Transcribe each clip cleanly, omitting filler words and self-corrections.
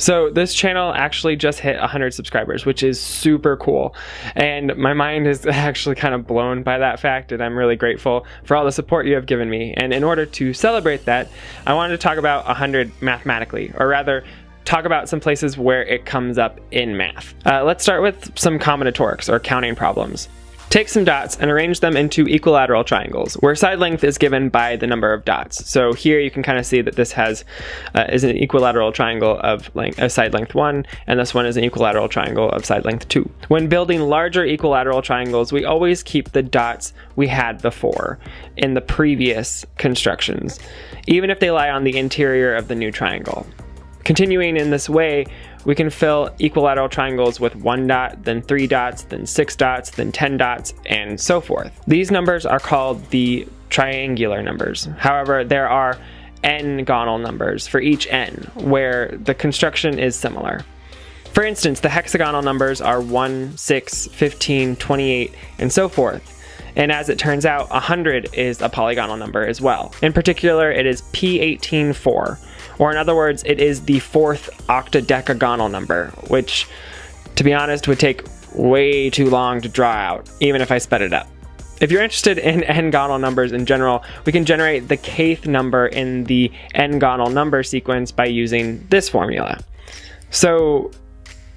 So this channel actually just hit 100 subscribers, which is super cool. And my mind is actually kind of blown by that fact, and I'm really grateful for all the support you have given me. And in order to celebrate that, I wanted to talk about 100 mathematically, or rather, talk about some places where it comes up in math. Let's start with some combinatorics, or counting problems. Take some dots and arrange them into equilateral triangles, where side length is given by the number of dots. So here you can kind of see that this is an equilateral triangle of side length 1, and this one is an equilateral triangle of side length 2. When building larger equilateral triangles, we always keep the dots we had before in the previous constructions, even if they lie on the interior of the new triangle. Continuing in this way, we can fill equilateral triangles with 1 dot, then 3 dots, then 6 dots, then 10 dots, and so forth. These numbers are called the triangular numbers. However, there are n gonal numbers for each n, where the construction is similar. For instance, the hexagonal numbers are 1, 6, 15, 28, and so forth. And as it turns out, 100 is a polygonal number as well. In particular, it is P18-4. Or in other words, it is the 4th octadecagonal number, which, to be honest, would take way too long to draw out, even if I sped it up. If you're interested in n-gonal numbers in general, we can generate the kth number in the n-gonal number sequence by using this formula. So,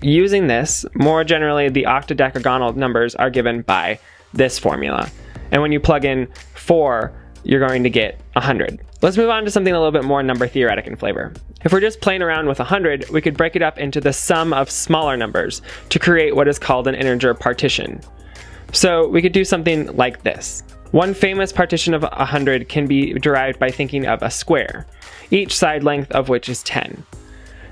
using this, more generally, the octadecagonal numbers are given by this formula. And when you plug in 4, you're going to get 100. Let's move on to something a little bit more number theoretic in flavor. If we're just playing around with 100, we could break it up into the sum of smaller numbers to create what is called an integer partition. So we could do something like this. One famous partition of 100 can be derived by thinking of a square, each side length of which is 10,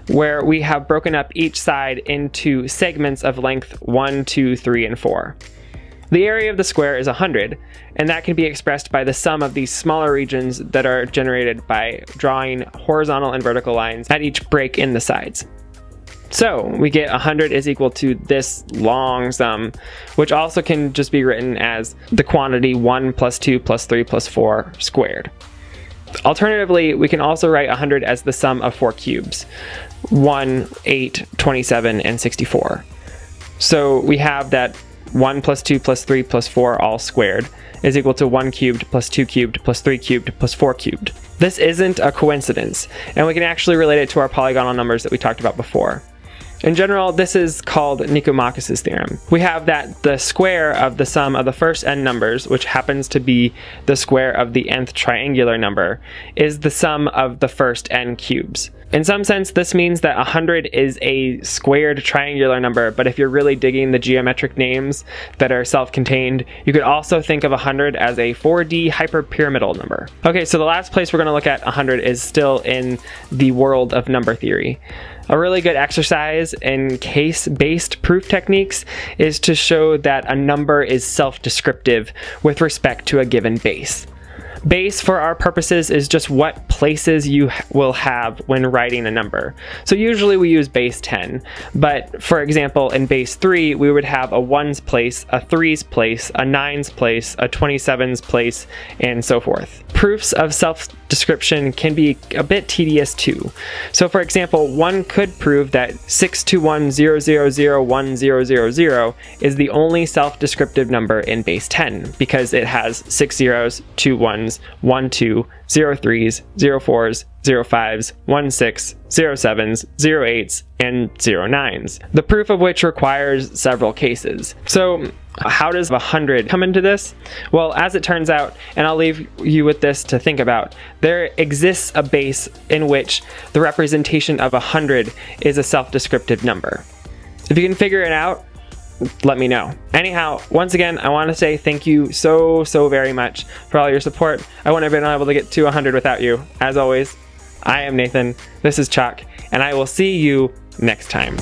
where we have broken up each side into segments of length 1, 2, 3, and 4. The area of the square is 100, and that can be expressed by the sum of these smaller regions that are generated by drawing horizontal and vertical lines at each break in the sides. So we get 100 is equal to this long sum, which also can just be written as the quantity 1 plus 2 plus 3 plus 4 squared. Alternatively, we can also write 100 as the sum of 4 cubes, 1, 8, 27, and 64. So we have that 1 plus 2 plus 3 plus 4 all squared is equal to 1 cubed plus 2 cubed plus 3 cubed plus 4 cubed. This isn't a coincidence, and we can actually relate it to our polygonal numbers that we talked about before. In general, this is called Nicomachus's theorem. We have that the square of the sum of the first n numbers, which happens to be the square of the nth triangular number, is the sum of the first n cubes. In some sense, this means that 100 is a squared triangular number, but if you're really digging the geometric names that are self-contained, you could also think of 100 as a 4D hyperpyramidal number. Okay, so the last place we're going to look at 100 is still in the world of number theory. A really good exercise in case-based proof techniques is to show that a number is self-descriptive with respect to a given base. Base, for our purposes, is just what places you will have when writing a number. So usually we use base 10, but for example, in base 3, we would have a 1's place, a 3's place, a 9's place, a 27's place, and so forth. Proofs of self-description can be a bit tedious too. So for example, one could prove that 621000100 is the only self-descriptive number in base 10 because it has 6 zeros, 2 ones, 1 2, 0 3s, 0 4s, 0 5s, 1 6, 0 7s, 0 8s, and 0 9s. The proof of which requires several cases. So how does 100 come into this? Well, as it turns out, and I'll leave you with this to think about, there exists a base in which the representation of 100 is a self-descriptive number. If you can figure it out, let me know. Anyhow, once again, I want to say thank you so very much for all your support. I wouldn't have been able to get to 100 without you. As always, I am Nathan, this is Chuck, and I will see you next time.